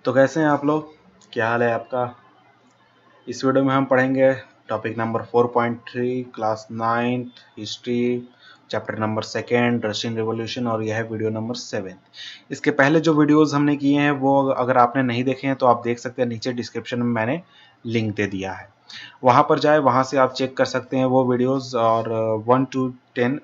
तो कैसे हैं आप लोग? क्या हाल है आपका? इस वीडियो में हम पढ़ेंगे topic number 4.3 class 9th history chapter number 2 Russian revolution और यह है वीडियो नंबर 7। इसके पहले जो वीडियोस हमने किए हैं वो अगर आपने नहीं देखे हैं तो आप देख सकते हैं, नीचे डिस्क्रिप्शन में मैंने लिंक दे दिया है, वहाँ पर जाए, वहाँ से आप चेक कर सकते हैं वो वीडियोस। और 1 to 10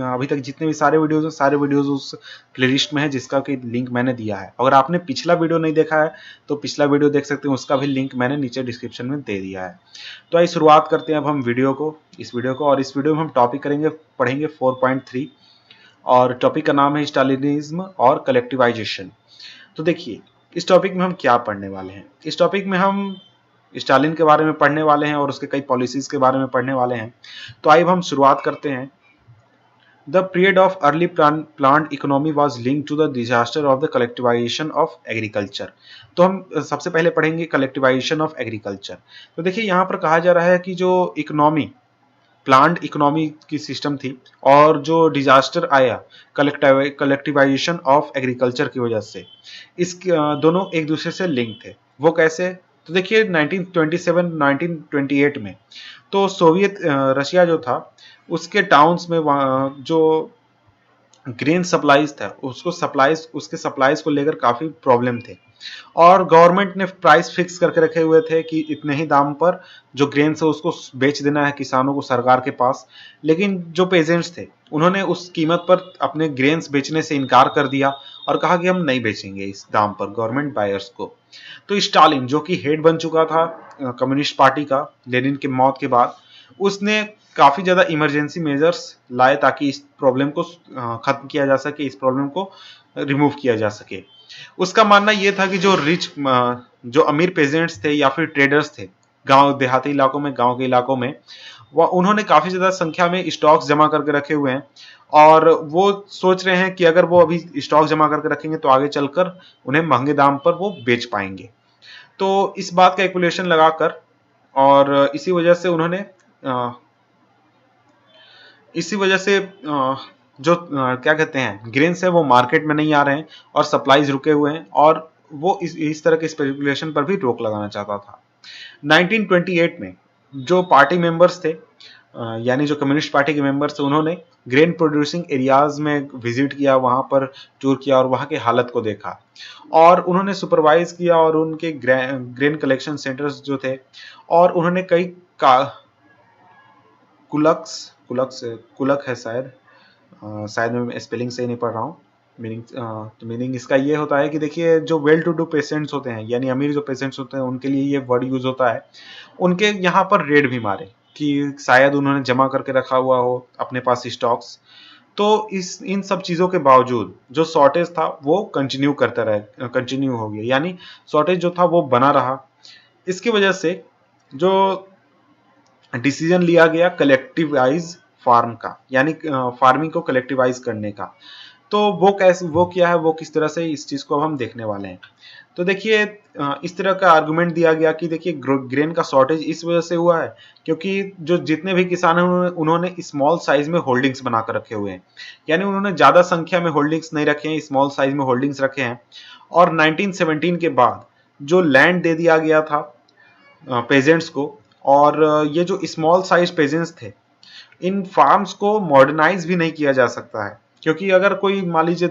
अभी तक जितने भी सारे वीडियोस हैं, सारे वीडियोस उस प्लेलिस्ट में है जिसका कि लिंक मैंने दिया है। अगर आपने पिछला वीडियो नहीं देखा है तो पिछला वीडियो देख सकते हैं, उसका भी लिंक मैंने नीचे डिस्क्रिप्शन में दे दिया है। तो आइए शुरुआत करते हैं अब हम इस वीडियो को और इस वीडियो में हम टॉपिक पढ़ेंगे 4.3 और टॉपिक का नाम है स्टालिनिज्म और कलेक्टिवाइजेशन। तो देखिए, इस टॉपिक में हम क्या पढ़ने वाले हैं। इस टॉपिक में हम स्टालिन के बारे में पढ़ने वाले हैं और उसके कई पॉलिसीज के बारे में पढ़ने वाले हैं। तो आइए हम शुरुआत करते हैं। The period of early plant economy was linked to the disaster of the collectivisation of agriculture. तो हम सबसे पहले पढ़ेंगे कलेक्टिवाइजेशन ऑफ एग्रीकल्चर। तो देखिए, यहाँ पर कहा जा रहा है कि जो इकोनॉमी प्लांट इकोनॉमी की सिस्टम थी और जो डिजास्टर आया कलेक्टिवाइजेशन ऑफ एग्रीकल्चर की वजह से, इस दोनों एक दूसरे से लिंक थे। वो कैसे? तो देखिए 1927 1928 में तो सोवियत रशिया जो था, उसके टाउन्स में जो ग्रेन सप्लाईज था, उसके सप्लाईज को लेकर काफी प्रॉब्लम थे और गवर्नमेंट ने प्राइस फिक्स करके रखे हुए थे कि इतने ही दाम पर जो ग्रेन है उसको बेच देना है किसानों को सरकार के पास। लेकिन जो पेजेंट्स थे उन्होंने उस कीमत पर अपने ग्रेन्स बेचने से इनकार कर दिया और कहा कि हम नहीं बेचेंगे इस दाम पर गवर्नमेंट बायर्स को। तो स्टालिन जो कि हेड बन चुका था कम्युनिस्ट पार्टी का लेनिन की मौत के बाद, उसने काफी ज्यादा इमरजेंसी मेजर्स लाए ताकि इस प्रॉब्लम को खत्म किया जा सके, इस प्रॉब्लम को रिमूव किया जा सके। उसका मानना यह था कि जो अमीर पेजेंट्स थे या फिर ट्रेडर्स थे गांव देहाती इलाकों में, गांव के इलाकों में, वह उन्होंने काफी ज्यादा संख्या में स्टॉक्स जमा करके रखे हुए हैं और वो सोच रहे हैं कि अगर वो अभी स्टॉक जमा करके रखेंगे तो आगे चलकर उन्हें महंगे दाम पर वो बेच पाएंगे। तो इस बात का कैलकुलेशन लगाकर और इसी वजह से जो क्या कहते हैं ग्रेन्स है वो मार्केट में नहीं आ रहे हैं और सप्लाईज रुके हुए हैं और वो इस तरह के स्पेकुलेशन पर भी रोक लगाना चाहता था। 1928 में जो पार्टी मेंबर्स थे, यानी जो कम्युनिस्ट पार्टी के मेंबर्स थे, उन्होंने ग्रेन प्रोड्यूसिंग एरियाज में विजिट किया, वहां पर टूर किया और वहां की हालत को देखा और उन्होंने सुपरवाइज किया और उनके ग्रेन कलेक्शन सेंटर्स जो थे, और उन्होंने कई कुलक्स कुलक्स कुलक है शायद मैं स्पेलिंग सही नहीं पढ़ रहा हूँ। मीनिंग इसका ये होता है कि देखिए, जो वेल टू डू पेशेंट्स होते हैं यानी अमीर जो पेशेंट्स होते हैं उनके लिए ये वर्ड यूज होता है। उनके यहाँ पर रेड भी मारे कि शायद उन्होंने जमा करके रखा हुआ हो अपने पास स्टॉक्स। तो इन सब चीजों के बावजूद जो शॉर्टेज था वो कंटिन्यू हो गया, यानी शॉर्टेज जो था वो बना रहा। इसकी वजह से जो डिसीजन लिया गया कलेक्टिवाइज फार्म का, यानी फार्मिंग को कलेक्टिवाइज करने का। तो वो क्या है, वो किस तरह से, इस चीज को अब हम देखने वाले हैं। तो देखिए, इस तरह का आर्गुमेंट दिया गया कि देखिए ग्रेन का शॉर्टेज इस वजह से हुआ है क्योंकि जो जितने भी किसान हैं उन्होंने स्मॉल साइज में होल्डिंग्स बनाकर रखे हुए हैं, यानी उन्होंने ज्यादा संख्या में होल्डिंग्स नहीं रखे हैं, स्मॉल साइज में होल्डिंग्स रखे हैं। और 1917 के बाद जो लैंड दे दिया गया था पेजेंट्स को, और ये जो स्मॉल साइज पेजेंट्स थे, इन फार्म्स को मॉडर्नाइज भी नहीं किया जा सकता है क्योंकि अगर कोई मान लीजिए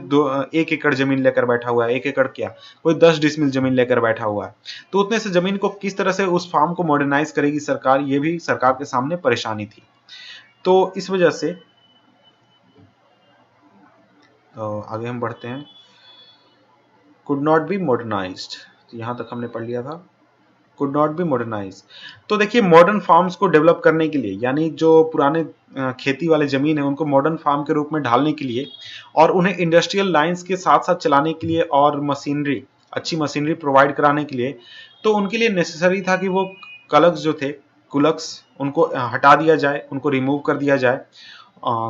1 एकड़ जमीन लेकर बैठा हुआ है, 1 एकड़ क्या, कोई 10 डिसमिल जमीन लेकर बैठा हुआ है, तो उतने से जमीन को किस तरह से उस फार्म को मॉडर्नाइज करेगी सरकार, ये भी सरकार के सामने परेशानी थी। तो इस वजह से आगे हम बढ़ते हैं। कुड नॉट बी मॉडर्नाइज्ड, यहां तक हमने पढ़ लिया था। Could not be modernise. तो देखिए, मॉडर्न फार्म्स को डेवलप करने के लिए, यानी जो पुराने खेती वाले जमीन है उनको मॉडर्न फार्म के रूप में ढालने के लिए और उन्हें इंडस्ट्रियल लाइंस के साथ साथ चलाने के लिए और अच्छी मशीनरी प्रोवाइड कराने के लिए, तो उनके लिए नेसेसरी था कि वो कुलक्स उनको हटा दिया जाए, उनको रिमूव कर दिया जाए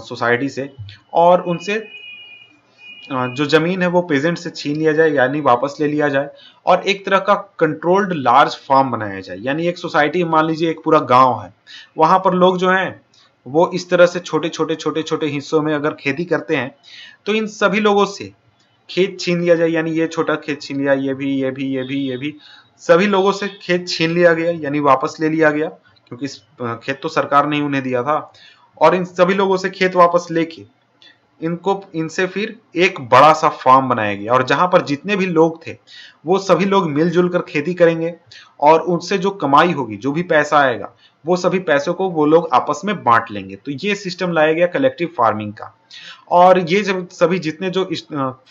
सोसाइटी से, और उनसे जो जमीन है वो पेजेंट से छीन लिया जाए, यानी वापस ले लिया जाए, और एक तरह का कंट्रोल्ड लार्ज फार्म बनाया जाए। यानी एक सोसाइटी, मान लीजिए एक पूरा गांव है, वहां पर लोग जो हैं वो इस तरह से छोटे छोटे हिस्सों में अगर खेती करते हैं, तो इन सभी लोगों से खेत छीन लिया जाए, यानी ये छोटा खेत छीन लिया, ये भी, ये भी, ये भी, ये भी, सभी लोगों से खेत छीन लिया गया, यानी वापस ले लिया गया, क्योंकि खेत तो सरकार ने ही उन्हें दिया था। और इन सभी लोगों से खेत वापस लेके इनसे फिर एक बड़ा सा फार्म बनाया गया, और जहां पर जितने भी लोग थे वो सभी लोग मिलजुल कर खेती करेंगे, और उनसे जो कमाई होगी, जो भी पैसा आएगा, वो सभी पैसों को वो लोग आपस में बांट लेंगे। तो ये सिस्टम लाया गया कलेक्टिव फार्मिंग का। और ये जब सभी जितने जो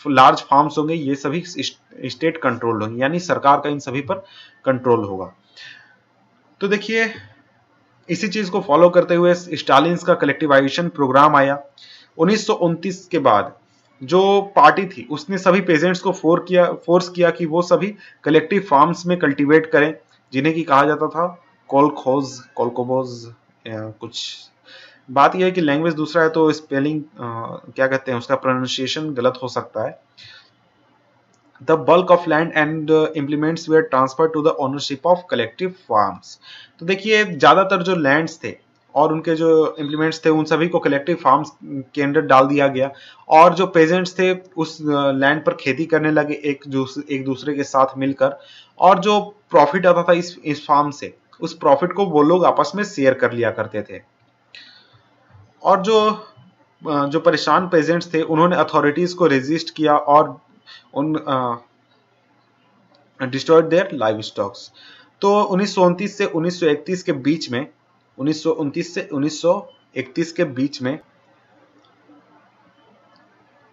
लार्ज फार्म्स होंगे, ये सभी स्टेट कंट्रोल्ड होंगे, यानी सरकार का इन सभी पर कंट्रोल होगा। तो देखिए, इसी चीज को फॉलो करते हुए स्टालिन का कलेक्टिवाइजेशन प्रोग्राम आया 1929 के बाद। जो पार्टी थी उसने सभी पेजेंट्स को फोर्स किया कि वो सभी कलेक्टिव फार्म्स में कल्टीवेट करें, जिन्हें की कहा जाता था कोलखोज, कोलकोबोज, कुछ। बात यह है कि लैंग्वेज दूसरा है तो स्पेलिंग क्या कहते हैं, उसका प्रोनाउंसिएशन गलत हो सकता है। The bulk of land and implements were transferred to the ownership of collective farms। तो देखिए, ज्यादातर जो लैंड्स थे और उनके जो इम्प्लीमेंट्स थे, उन सभी को कलेक्टिव फार्म्स के अंदर डाल दिया गया, और जो पेजेंट्स थे उस लैंड पर खेती करने लगे एक दूसरे के साथ मिलकर, और जो प्रॉफिट आता था इस फार्म से, उस प्रॉफिट को वो लोग आपस में शेयर कर लिया करते थे। और जो परेशान पेजेंट्स थे उन्होंने अथॉरिटीज को रेजिस्ट किया और उन डिस्ट्रॉयड देयर लाइव स्टॉक्स। तो 1929 से 1931 के बीच में 1929 से 1931 के बीच में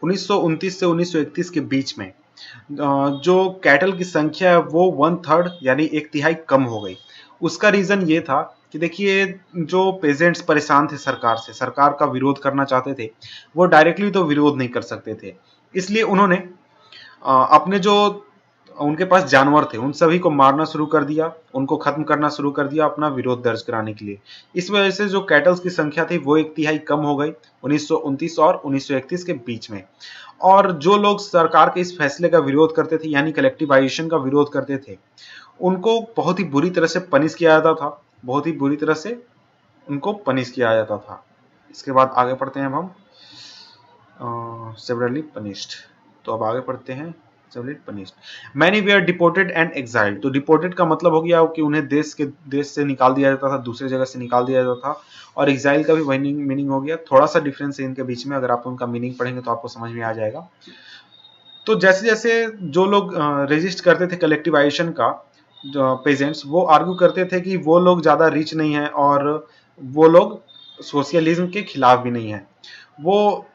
1929 से 1931 के बीच में जो कैटल की संख्या है वो 1/3 यानी 1/3 कम हो गई। उसका रीजन ये था कि देखिए, जो पेजेंट्स परेशान थे सरकार से, सरकार का विरोध करना चाहते थे, वो डायरेक्टली तो विरोध नहीं कर सकते थे, इसलिए उन्होंने अपने जो उनके पास जानवर थे उन सभी को मारना शुरू कर दिया, उनको खत्म करना शुरू कर दिया अपना विरोध दर्ज कराने के लिए। इस वजह से जो कैटल्स की संख्या थी वो 1/3 कम हो गई 1929 और 1931 के बीच में। और जो लोग सरकार के इस फैसले का विरोध करते थे, यानी कलेक्टिवाइजेशन का विरोध करते थे, उनको बहुत ही बुरी तरह से पनिश किया जाता था, बहुत ही बुरी तरह से उनको पनिश किया जाता था। इसके बाद आगे पढ़ते हैं अब हम सेवरली पनिश्ड। तो अब आगे पढ़ते हैं severely punished. Many were deported and exiled। तो डिपोर्टेड का मतलब हो गया कि उन्हें देश से निकाल दिया जाता था, दूसरे जगह से निकाल दिया जाता था। और एग्जाइल का भी वही मीनिंग हो गया। थोड़ा सा डिफरेंस है इनके बीच में, अगर आप उनका मीनिंग पढ़ेंगे तो आपको समझ में आ जाएगा। तो जैसे जैसे जो लोग रेजिस्ट करते थे कलेक्टिवाइजेशन का, पेजेंट्स, वो आर्ग्यू करते थे कि वो लोग ज्यादा रिच नहीं है और वो लोग सोशलिज्म के खिलाफ भी नहीं है, वो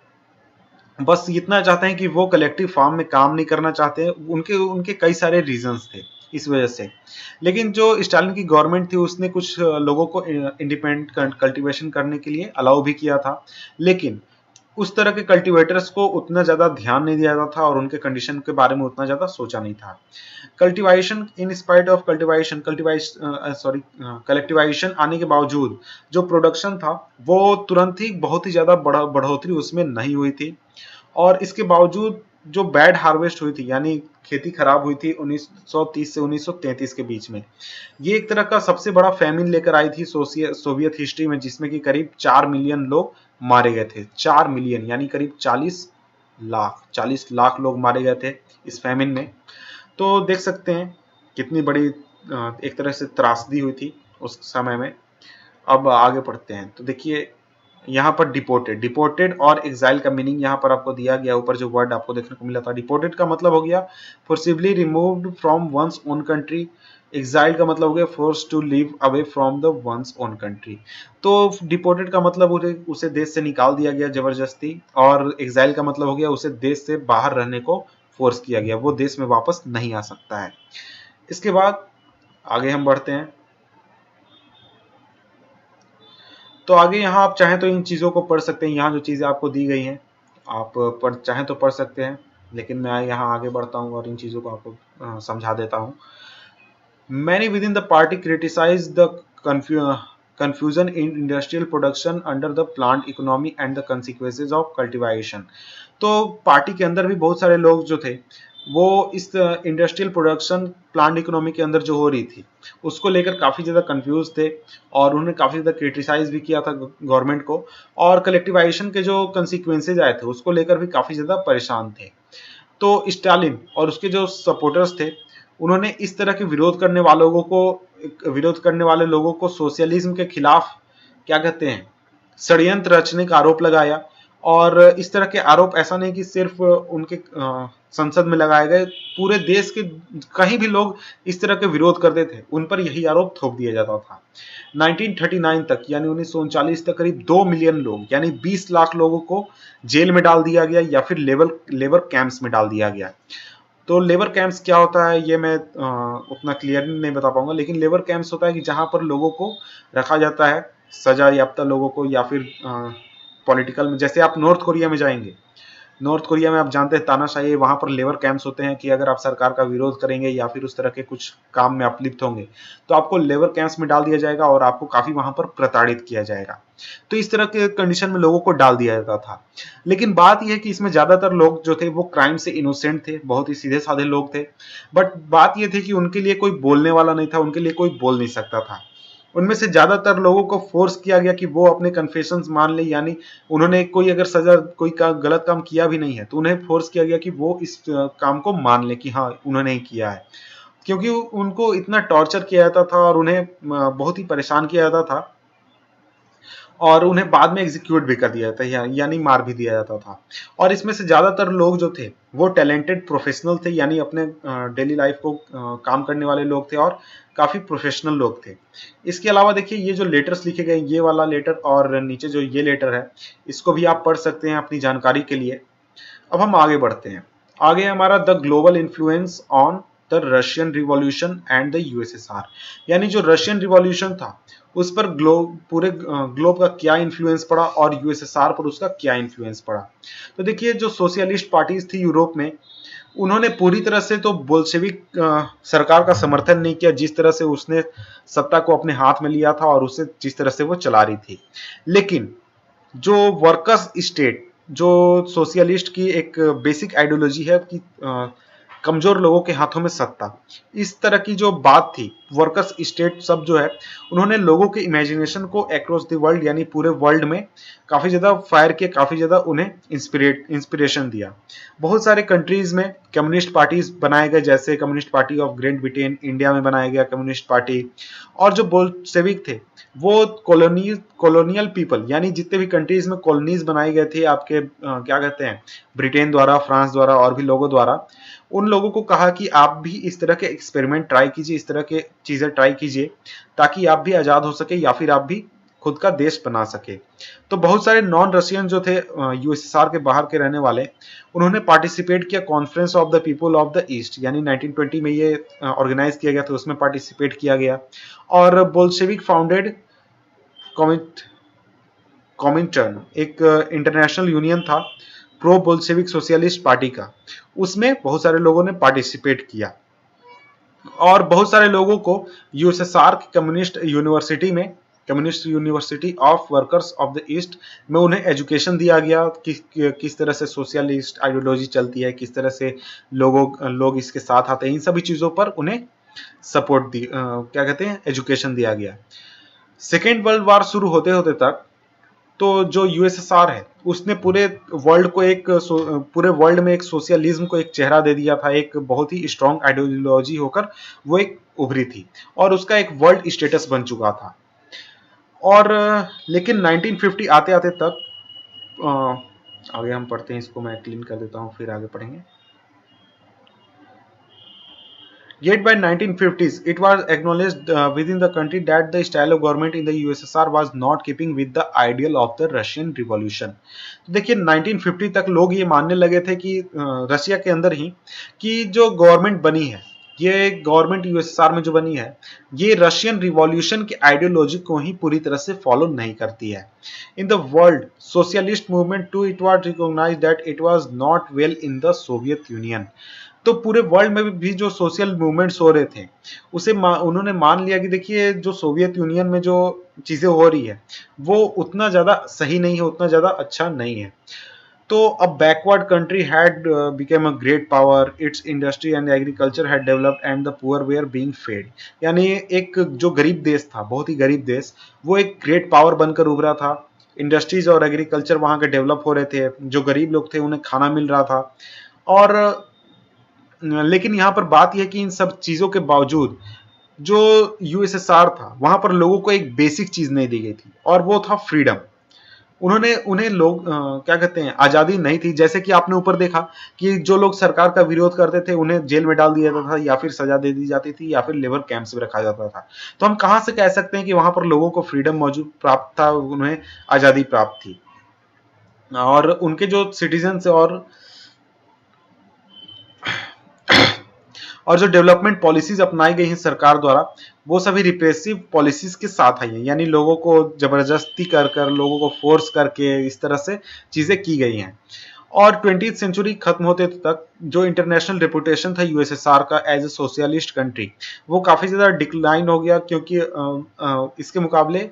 बस इतना चाहते हैं कि वो कलेक्टिव फार्म में काम नहीं करना चाहते। उनके उनके कई सारे रीजंस थे इस वजह से। लेकिन जो स्टालिन की गवर्नमेंट थी उसने कुछ लोगों को इंडिपेंडेंट कल्टीवेशन करने के लिए अलाउ भी किया था, लेकिन उस तरह के कल्टीवेटर्स को उतना ज्यादा ध्यान नहीं दिया जाता था और उनके कंडीशन के बारे में उतना ज्यादा सोचा नहीं था। Cultivation in spite of collectivisation आने के बावजूद जो प्रोडक्शन था वो तुरंत ही बहुत ही ज्यादा बढ़ोतरी उसमें नहीं हुई थी। और इसके बावजूद जो बैड हार्वेस्ट हुई थी, यानी खेती खराब हुई थी 1930 से 1933 के बीच में, ये एक तरह का सबसे बड़ा फैमिन लेकर आई थी सोवियत हिस्ट्री में, जिसमें कि करीब 4 मिलियन लोग मारे गए थे। 4 मिलियन यानी करीब 40 लाख लोग मारे गए थे इस फैमिन में। तो देख सकते हैं कितनी बड़ी एक तरह से त्रासदी हुई थी उस समय में। अब आगे पढ़ते हैं। तो देखिए, यहाँ पर डिपोर्टेड और एग्जाइल का मीनिंग यहाँ पर आपको दिया गया, ऊपर जो वर्ड आपको देखने को मिला था। डिपोर्टेड का मतलब हो गया forcibly removed from one's own country. Exile का मतलब हो गया force to live away from the one's own country. तो डिपोर्टेड का मतलब उसे देश से निकाल दिया गया जबरदस्ती, और एग्जाइल का मतलब हो गया उसे देश से बाहर रहने को फोर्स किया गया, वो देश में वापस नहीं आ सकता है। इसके बाद आगे हम बढ़ते हैं। तो आगे यहाँ आप चाहें तो इन चीज़ों को पढ़ सकते हैं, यहाँ जो चीज़ें आपको दी गई हैं आप चाहें तो पढ़ सकते हैं, लेकिन मैं यहाँ आगे बढ़ता हूँ और इन चीज़ों को आपको समझा देता हूँ। Many within the party criticized the confusion in industrial production under the plant economy and the consequences of cultivation। तो पार्टी के अंदर भी बहुत सारे लोग जो थे वो इस इंडस्ट्रियल प्रोडक्शन प्लांट इकोनॉमी के अंदर जो हो रही थी उसको लेकर काफ़ी ज़्यादा कंफ्यूज थे, और उन्होंने काफ़ी ज़्यादा क्रिटिसाइज भी किया था गवर्नमेंट को, और कलेक्टिवाइजेशन के जो कंसिक्वेंसेज आए थे उसको लेकर भी काफ़ी ज़्यादा परेशान थे। तो स्टालिन और उसके जो सपोर्टर्स थे उन्होंने इस तरह के विरोध करने वाले लोगों को सोशलिज्म के खिलाफ क्या कहते हैं षड्यंत्र रचने का आरोप लगाया। और इस तरह के आरोप ऐसा नहीं कि सिर्फ उनके संसद में लगाए गए, पूरे देश के कहीं भी लोग इस तरह के विरोध करते थे उन पर यही आरोप थोप दिया जाता था। 1939 तक यानी 1939 तक करीब 2 मिलियन लोग यानी 20 लाख लोगों को जेल में डाल दिया गया या फिर लेबर कैंप्स में डाल दिया गया। तो लेबर कैंप्स क्या होता है ये मैं उतना क्लियर नहीं बता पाऊंगा, लेकिन लेबर कैंप्स होता है कि जहां पर लोगों को रखा जाता है, सजा याफ्ता लोगों को, या फिर पॉलिटिकल में। जैसे आप नॉर्थ कोरिया में जाएंगे, नॉर्थ कोरिया में आप जानते हैं तानाशाही, वहां पर लेबर कैंप्स होते हैं कि अगर आप सरकार का विरोध करेंगे या फिर उस तरह के कुछ काम में आप लिप्त होंगे तो आपको लेबर कैंप्स में डाल दिया जाएगा और आपको काफी वहां पर प्रताड़ित किया जाएगा। तो इस तरह के कंडीशन में लोगों को डाल दिया जाता था। लेकिन बात यह है कि इसमें ज्यादातर लोग जो थे वो क्राइम से इनोसेंट थे, बहुत ही सीधे साधे लोग थे। बट बात यह थी कि उनके लिए कोई बोलने वाला नहीं था, उनके लिए कोई बोल नहीं सकता था। उनमें से ज्यादातर लोगों को फोर्स किया गया कि वो अपने कन्फेशंस मान ले, यानी उन्होंने कोई अगर सजा कोई गलत काम किया भी नहीं है तो उन्हें फोर्स किया गया कि वो इस काम को मान ले कि हाँ उन्होंने ही किया है, क्योंकि उनको इतना टॉर्चर किया जाता था और उन्हें बहुत ही परेशान किया जाता था और उन्हें बाद में एग्जीक्यूट भी कर दिया जाता है यानी मार भी दिया जाता था। और इसमें से ज्यादातर लोग जो थे वो टैलेंटेड प्रोफेशनल थे, यानी अपने डेली लाइफ को काम करने वाले लोग थे और काफी प्रोफेशनल लोग थे। इसके अलावा देखिए ये जो लेटर्स लिखे गए, ये वाला लेटर और नीचे जो ये लेटर है, इसको भी आप पढ़ सकते हैं अपनी जानकारी के लिए। अब हम आगे बढ़ते हैं। आगे हमारा the global influence on the Russian revolution and the USSR, यानी जो रशियन रिवॉल्यूशन था उस पर पूरे ग्लोब का क्या इन्फ्लुएंस पड़ा और यूएसएसआर पर उसका क्या इन्फ्लुएंस पड़ा। तो देखिए जो सोशलिस्ट पार्टीज थी यूरोप में, उन्होंने पूरी तरह से तो बोल्शेविक सरकार का समर्थन नहीं किया जिस तरह से उसने सत्ता को अपने हाथ में लिया था और उसे जिस तरह से वो चला रही थी। लेकिन जो वर्कर्स स्टेट, जो सोशलिस्ट की एक बेसिक आइडियोलॉजी है कि कमजोर लोगों के हाथों में सत्ता, इस तरह की जो बात थी, वर्कर्स स्टेट सब जो है, उन्होंने लोगों के इमेजिनेशन को अक्रॉस द वर्ल्ड यानी पूरे वर्ल्ड में काफी ज्यादा फायर किया, काफी ज्यादा उन्हें इंस्पिरेशन दिया। बहुत सारे कंट्रीज में कम्युनिस्ट पार्टीज बनाए गए, जैसे communist party of great Britain, India में बनाया गया कम्युनिस्ट पार्टी। और जो बोल्शेविक थे वो कॉलोनियल पीपल, यानी जितने भी कंट्रीज में कॉलोनीज बनाए गए थे आपके क्या कहते हैं ब्रिटेन द्वारा, फ्रांस द्वारा और भी लोगों द्वारा, उन लोगों को कहा कि आप भी इस तरह के एक्सपेरिमेंट ट्राई कीजिए, इस तरह के चीजें ट्राई कीजिए ताकि आप भी आजाद हो सके या फिर आप भी खुद का देश बना सके। तो बहुत सारे नॉन रशियन जो थे यूएसएसआर के बाहर के रहने वाले, उन्होंने पार्टिसिपेट किया conference of the people of the east, यानी 1920 में ये ऑर्गेनाइज किया गया था, उसमें पार्टिसिपेट किया गया। और बोल्शेविक फाउंडेड कॉमिंटर्न, एक इंटरनेशनल यूनियन था प्रो बोल्शेविक सोशलिस्ट पार्टी का, उसमें बहुत सारे लोगों ने पार्टिसिपेट किया। और बहुत सारे लोगों को यूएसएसआर की communist university of workers of the east में उन्हें एजुकेशन दिया गया कि किस तरह से सोशलिस्ट आइडियोलॉजी चलती है, किस तरह से लोग इसके साथ आते हैं, इन सभी चीजों पर उन्हें सपोर्ट क्या कहते हैं एजुकेशन दिया गया। सेकेंड वर्ल्ड वॉर शुरू होते होते तक तो जो यूएसएसआर है उसने पूरे वर्ल्ड में एक सोशलिज्म को एक चेहरा दे दिया था, एक बहुत ही स्ट्रॉन्ग आइडियोलॉजी होकर वो एक उभरी थी और उसका एक वर्ल्ड स्टेटस बन चुका था। और लेकिन 1950 आते आते तक आगे हम पढ़ते हैं, इसको मैं क्लीन कर देता हूं फिर आगे पढ़ेंगे। Yet by 1950s, it was acknowledged within the country that the style of government in the USSR was not keeping with the ideal of the Russian Revolution. तो देखिए 1950 तक लोग ये मानने लगे थे कि रशिया के अंदर ही कि जो गवर्नमेंट बनी है, ये गवर्नमेंट यूएसएसआर में जो बनी है, ये रशियन रिवॉल्यूशन की आइडियोलॉजी को ही पूरी तरह से फॉलो नहीं करती है। In the world socialist movement to it was recognised that it was not well in the Soviet Union. तो पूरे वर्ल्ड में भी जो सोशल मूवमेंट्स हो रहे थे उसे उन्होंने मान लिया कि देखिए जो सोवियत यूनियन में जो चीजें हो रही है वो उतना ज्यादा सही नहीं है, उतना ज्यादा अच्छा नहीं है। तो a backward country had become a great power, its industry and agriculture had developed and the poor were being fed, यानी एक जो गरीब देश था, बहुत ही गरीब देश, वो एक ग्रेट पावर बनकर उभरा था। इंडस्ट्रीज और एग्रीकल्चर वहां के डेवलप हो रहे थे, जो गरीब लोग थे उन्हें खाना मिल रहा था और लेकिन यहाँ पर बात यह है कि इन सब चीजों के बावजूद जो यूएसएसआर था वहां पर लोगों को एक बेसिक चीज नहीं दी गई थी और वो था फ्रीडम। उन्हें लोग क्या कहते हैं, आजादी नहीं थी। जैसे कि आपने ऊपर देखा कि जो लोग सरकार का विरोध करते थे उन्हें जेल में डाल दिया जाता था या फिर सजा दे दी जाती थी या फिर लेबर कैंप्स में रखा जाता था। तो हम कहां से कह सकते हैं कि वहां पर लोगों को फ्रीडम मौजूद प्राप्त था, उन्हें आजादी प्राप्त थी। और उनके जो सिटीजन और जो डेवलपमेंट पॉलिसीज अपनाई गई हैं सरकार द्वारा वो सभी रिप्रेसिव पॉलिसीज के साथ आई हैं, यानी लोगों को जबरदस्ती कर कर, लोगों को फोर्स करके इस तरह से चीजें की गई हैं। और 20th सेंचुरी खत्म होते तक जो इंटरनेशनल रेपुटेशन था यूएसएसआर का एज ए सोशलिस्ट कंट्री वो काफी ज्यादा डिक्लाइन हो गया, क्योंकि इसके मुकाबले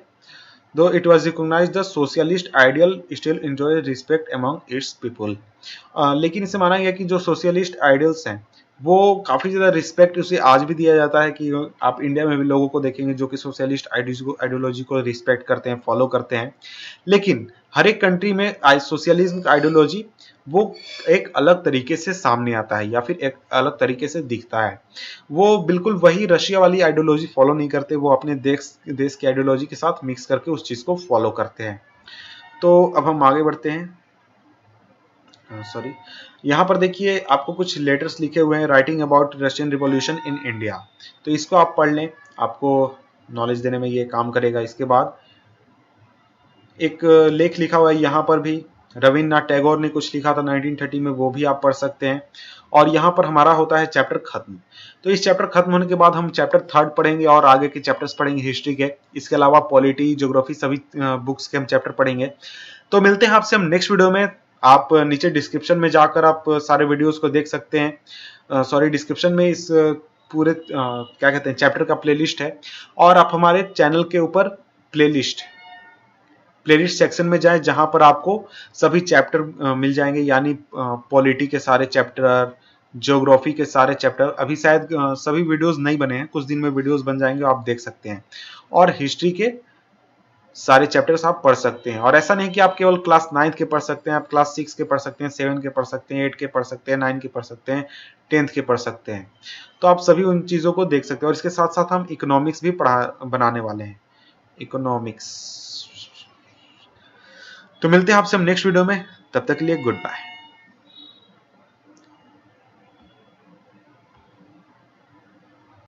though it was recognized the socialist ideal still enjoy respect among its people। लेकिन इसे माना गया कि जो सोशलिस्ट आइडियल्स हैं वो काफी ज्यादा रिस्पेक्ट उसे आज भी दिया जाता है। कि आप इंडिया में भी लोगों को देखेंगे जो कि सोशलिस्ट आइडियोलॉजी को रिस्पेक्ट करते हैं, फॉलो करते हैं। लेकिन हर एक कंट्री में सोशलिज्म का आइडियोलॉजी वो एक अलग तरीके से सामने आता है या फिर एक अलग तरीके से दिखता है। वो बिल्कुल वही रशिया वाली आइडियोलॉजी फॉलो नहीं करते, वो अपने देश की आइडियोलॉजी के साथ मिक्स करके उस चीज को फॉलो करते हैं। तो अब हम आगे बढ़ते हैं। सॉरी, यहाँ पर देखिए आपको कुछ लेटर्स लिखे हुए हैं, writing about Russian revolution in India. तो इसको आप पढ़ लें, आपको नॉलेज देने में ये काम करेगा। इसके बाद एक लेख लिखा हुआ है यहाँ पर भी, रविन्द्रनाथ टैगोर ने कुछ लिखा था 1930 में, वो भी आप पढ़ सकते हैं। और यहाँ पर हमारा होता है चैप्टर खत्म। तो इस चैप्टर खत्म होने के बाद हम चैप्टर 3 पढ़ेंगे और आगे के चैप्टर्स पढ़ेंगे हिस्ट्री के। इसके अलावा पॉलिटी, ज्योग्राफी सभी बुक्स के हम चैप्टर पढ़ेंगे। तो मिलते हैं आपसे हम नेक्स्ट वीडियो में। आप नीचे डिस्क्रिप्शन में जाकर आप सारे वीडियोस को देख सकते हैं। सॉरी, डिस्क्रिप्शन में इस पूरे क्या कहते हैं चैप्टर का प्लेलिस्ट है। और आप हमारे चैनल के ऊपर प्लेलिस्ट सेक्शन में जाएं जहां पर आपको सभी चैप्टर मिल जाएंगे, यानी पॉलिटी के सारे चैप्टर, ज्योग्राफी के सारे चैप्टर। अभी शायद सभी वीडियोस नहीं बने हैं, कुछ दिन में वीडियोस बन जाएंगे, आप देख सकते हैं। और हिस्ट्री के सारे चैप्टर्स आप पढ़ सकते हैं। और ऐसा नहीं कि आप केवल क्लास 9th के पढ़ सकते हैं, आप क्लास 6 के पढ़ सकते हैं, 7 के पढ़ सकते हैं, 8 के पढ़ सकते हैं, 9 के पढ़ सकते हैं, 10th के पढ़ सकते हैं। तो आप सभी उन चीजों को देख सकते हैं। और इसके साथ साथ हम इकोनॉमिक्स भी बनाने वाले हैं, इकोनॉमिक्स। तो मिलते हैं आपसे हम नेक्स्ट वीडियो में, तब तक के लिए गुड बाय।